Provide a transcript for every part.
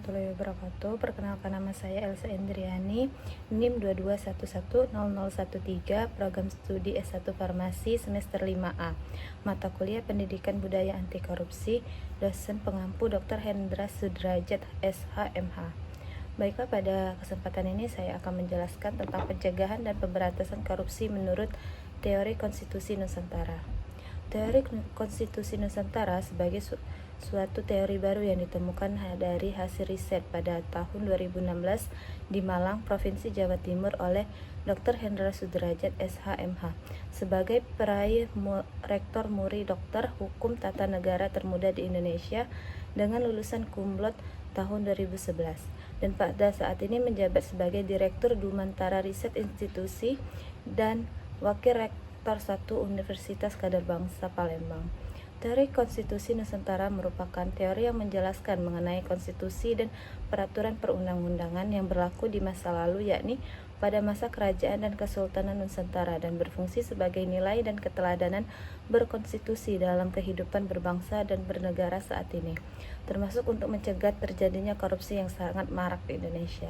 warahmatullahi wabarakatuh. Perkenalkan, nama saya Elsa Endriani, NIM 22110013, program studi S1 Farmasi semester 5A. Mata kuliah Pendidikan Budaya Anti Korupsi, dosen pengampu Dr. Hendra Sudrajat SHMH. Baiklah, pada kesempatan ini saya akan menjelaskan tentang pencegahan dan pemberantasan korupsi menurut teori konstitusi Nusantara. Teori konstitusi Nusantara sebagai suatu teori baru yang ditemukan dari hasil riset pada tahun 2016 di Malang, Provinsi Jawa Timur oleh Dr. Hendra Sudrajat SHMH sebagai peraih Rektor Muri Doktor Hukum Tata Negara termuda di Indonesia dengan lulusan kumlot tahun 2011 dan pada saat ini menjabat sebagai Direktur Dumantara Riset Institusi dan Wakil Rektor 1 Universitas Kadar Bangsa Palembang. Teori konstitusi Nusantara merupakan teori yang menjelaskan mengenai konstitusi dan peraturan perundang-undangan yang berlaku di masa lalu, yakni pada masa kerajaan dan kesultanan Nusantara, dan berfungsi sebagai nilai dan keteladanan berkonstitusi dalam kehidupan berbangsa dan bernegara saat ini, termasuk untuk mencegah terjadinya korupsi yang sangat marak di Indonesia.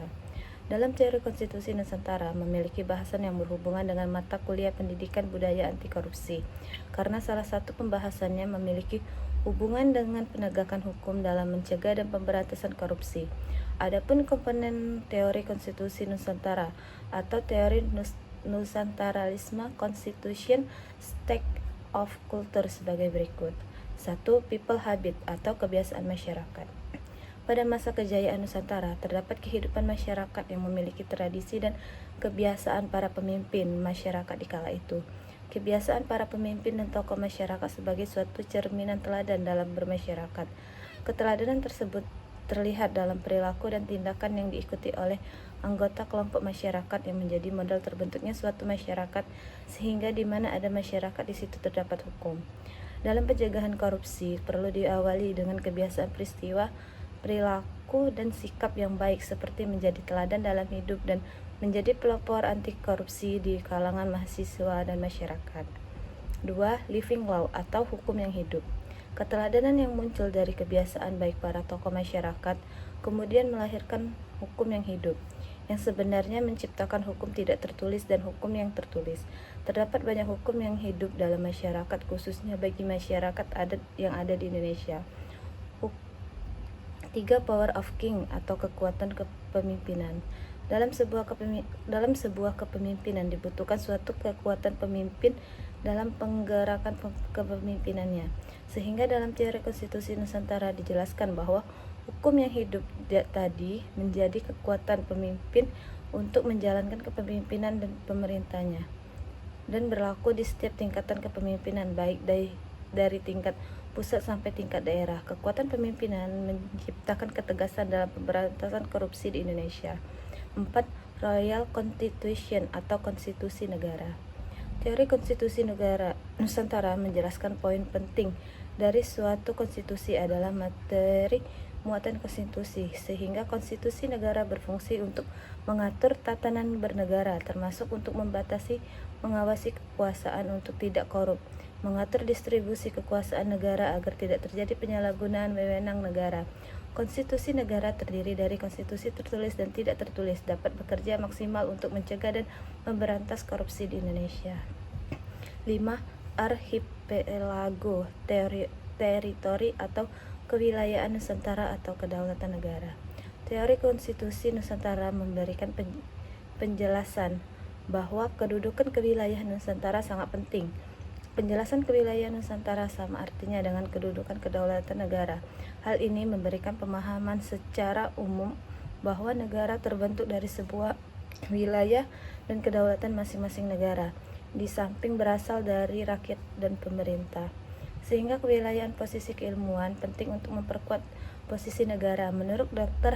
Dalam teori konstitusi Nusantara memiliki bahasan yang berhubungan dengan mata kuliah Pendidikan Budaya Anti Korupsi, karena salah satu pembahasannya memiliki hubungan dengan penegakan hukum dalam mencegah dan pemberantasan korupsi. Adapun komponen teori konstitusi Nusantara atau teori Nusantaralisme Constitution State of Culture sebagai berikut. 1. People habit atau kebiasaan masyarakat. Pada masa kejayaan Nusantara, terdapat kehidupan masyarakat yang memiliki tradisi dan kebiasaan para pemimpin masyarakat di kala itu. Kebiasaan para pemimpin dan tokoh masyarakat sebagai suatu cerminan teladan dalam bermasyarakat. Keteladanan tersebut terlihat dalam perilaku dan tindakan yang diikuti oleh anggota kelompok masyarakat yang menjadi modal terbentuknya suatu masyarakat, sehingga di mana ada masyarakat di situ terdapat hukum. Dalam pencegahan korupsi perlu diawali dengan kebiasaan peristiwa, perilaku dan sikap yang baik seperti menjadi teladan dalam hidup dan menjadi pelopor anti korupsi di kalangan mahasiswa dan masyarakat. 2. Living law atau hukum yang hidup. Keteladanan yang muncul dari kebiasaan baik para tokoh masyarakat kemudian melahirkan hukum yang hidup, yang sebenarnya menciptakan hukum tidak tertulis dan hukum yang tertulis. Terdapat banyak hukum yang hidup dalam masyarakat, khususnya bagi masyarakat adat yang ada di Indonesia. 3. Power of King atau kekuatan kepemimpinan. Dalam sebuah kepemimpinan dibutuhkan suatu kekuatan pemimpin dalam penggerakan kepemimpinannya. Sehingga dalam teori konstitusi Nusantara dijelaskan bahwa hukum yang hidup tadi menjadi kekuatan pemimpin untuk menjalankan kepemimpinan dan pemerintahnya, dan berlaku di setiap tingkatan kepemimpinan, baik dari tingkat pusat sampai tingkat daerah. Kekuatan pemimpinan menciptakan ketegasan dalam pemberantasan korupsi di Indonesia. 4. Royal Constitution atau konstitusi negara. Teori konstitusi negara Nusantara menjelaskan poin penting dari suatu konstitusi adalah materi muatan konstitusi, sehingga konstitusi negara berfungsi untuk mengatur tatanan bernegara, termasuk untuk membatasi, mengawasi kekuasaan untuk tidak korup, mengatur distribusi kekuasaan negara agar tidak terjadi penyalahgunaan wewenang negara. Konstitusi negara terdiri dari konstitusi tertulis dan tidak tertulis, dapat bekerja maksimal untuk mencegah dan memberantas korupsi di Indonesia. 5. Archipelago, teritori atau kewilayahan Nusantara atau kedaulatan negara. Teori konstitusi Nusantara memberikan penjelasan bahwa kedudukan kewilayahan Nusantara sangat penting. Penjelasan kewilayahan Nusantara sama artinya dengan kedudukan kedaulatan negara. Hal ini memberikan pemahaman secara umum bahwa negara terbentuk dari sebuah wilayah dan kedaulatan masing-masing negara, di samping berasal dari rakyat dan pemerintah. Sehingga kewilayahan posisi keilmuan penting untuk memperkuat posisi negara. Menurut Dr.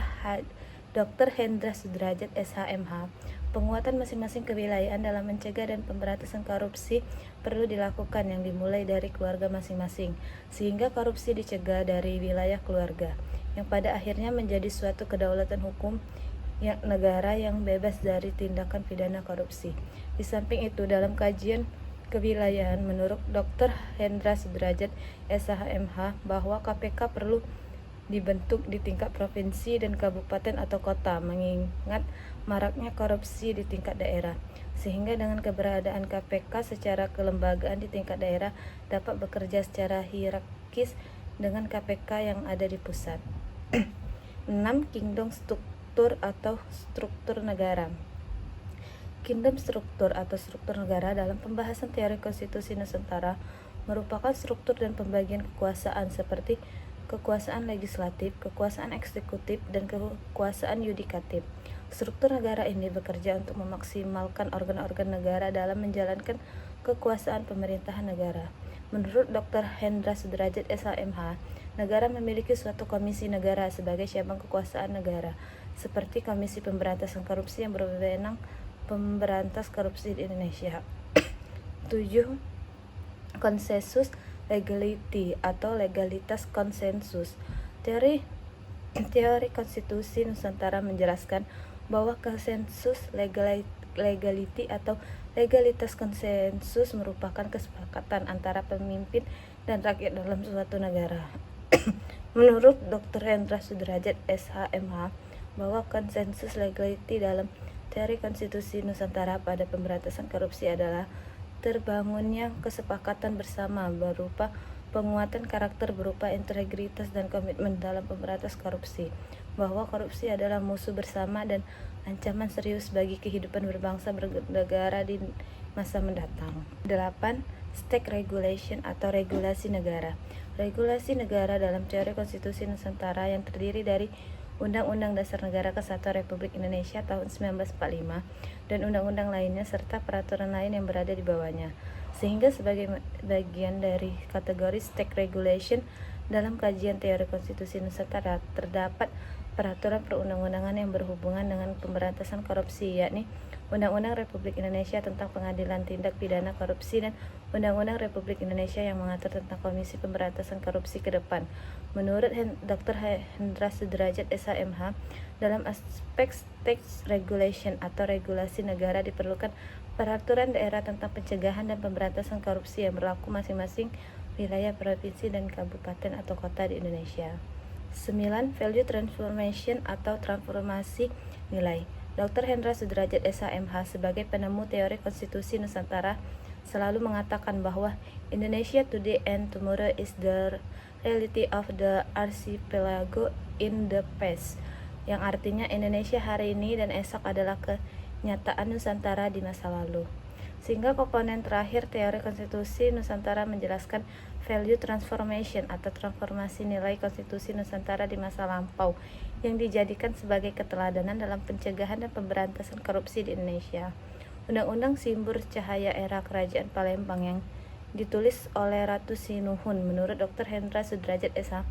Hendra Sudrajat SHMH, penguatan masing-masing kewilayahan dalam mencegah dan pemberantasan korupsi perlu dilakukan, yang dimulai dari keluarga masing-masing, sehingga korupsi dicegah dari wilayah keluarga, yang pada akhirnya menjadi suatu kedaulatan hukum negara yang bebas dari tindakan pidana korupsi. Di samping itu, dalam kajian kewilayahan, menurut Dr. Hendra Sudrajat SHMH, bahwa KPK perlu dibentuk di tingkat provinsi dan kabupaten atau kota, mengingat maraknya korupsi di tingkat daerah, sehingga dengan keberadaan KPK secara kelembagaan di tingkat daerah dapat bekerja secara hierarkis dengan KPK yang ada di pusat. 6. Kingdom struktur atau struktur negara. Kingdom struktur atau struktur negara dalam pembahasan teori konstitusi Nusantara merupakan struktur dan pembagian kekuasaan seperti kekuasaan legislatif, kekuasaan eksekutif, dan kekuasaan yudikatif. Struktur negara ini bekerja untuk memaksimalkan organ-organ negara dalam menjalankan kekuasaan pemerintahan negara. Menurut Dr. Hendra Sudrajat SHMH, negara memiliki suatu komisi negara sebagai cabang kekuasaan negara, seperti Komisi Pemberantasan Korupsi yang berwenang pemberantas korupsi di Indonesia. 7. Konsensus legality atau legalitas konsensus. Teori konstitusi Nusantara menjelaskan bahwa konsensus legality atau legalitas konsensus merupakan kesepakatan antara pemimpin dan rakyat dalam suatu negara. Menurut Dr. Hendra Sudrajat SHMH, bahwa konsensus legality dalam teori konstitusi Nusantara pada pemberantasan korupsi adalah terbangunnya kesepakatan bersama berupa penguatan karakter berupa integritas dan komitmen dalam pemberantasan korupsi, bahwa korupsi adalah musuh bersama dan ancaman serius bagi kehidupan berbangsa bernegara di masa mendatang. 8. State regulation atau regulasi negara. Regulasi negara dalam teori konstitusi Nusantara yang terdiri dari Undang-Undang Dasar Negara Kesatuan Republik Indonesia tahun 1945 dan undang-undang lainnya serta peraturan lain yang berada di bawahnya, sehingga sebagai bagian dari kategori state regulation dalam kajian teori konstitusi Nusantara terdapat peraturan perundang-undangan yang berhubungan dengan pemberantasan korupsi, yakni Undang-Undang Republik Indonesia tentang Pengadilan Tindak Pidana Korupsi dan Undang-Undang Republik Indonesia yang mengatur tentang Komisi Pemberantasan Korupsi ke depan. Menurut Dr. Hendra Sudrajat SHMH, dalam aspek state regulation atau regulasi negara diperlukan peraturan daerah tentang pencegahan dan pemberantasan korupsi yang berlaku masing-masing wilayah, provinsi, dan kabupaten atau kota di Indonesia. 9. Value transformation atau transformasi nilai. Dr. Hendra Sudrajat SHMH sebagai penemu teori konstitusi Nusantara selalu mengatakan bahwa Indonesia today and tomorrow is the reality of the archipelago in the past, yang artinya Indonesia hari ini dan esok adalah kenyataan Nusantara di masa lalu. Sehingga komponen terakhir teori konstitusi Nusantara menjelaskan value transformation atau transformasi nilai konstitusi Nusantara di masa lampau yang dijadikan sebagai keteladanan dalam pencegahan dan pemberantasan korupsi di Indonesia. Undang-Undang Simbur Cahaya era Kerajaan Palembang yang ditulis oleh Ratu Sinuhun menurut Dr. Hendra Sudrajat SH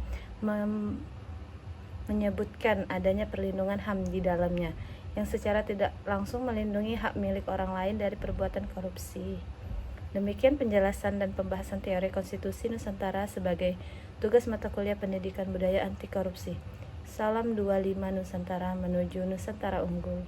menyebutkan adanya perlindungan HAM di dalamnya yang secara tidak langsung melindungi hak milik orang lain dari perbuatan korupsi. Demikian penjelasan dan pembahasan teori konstitusi Nusantara sebagai tugas mata kuliah Pendidikan Budaya Anti Korupsi. Salam 25 Nusantara menuju Nusantara Unggul.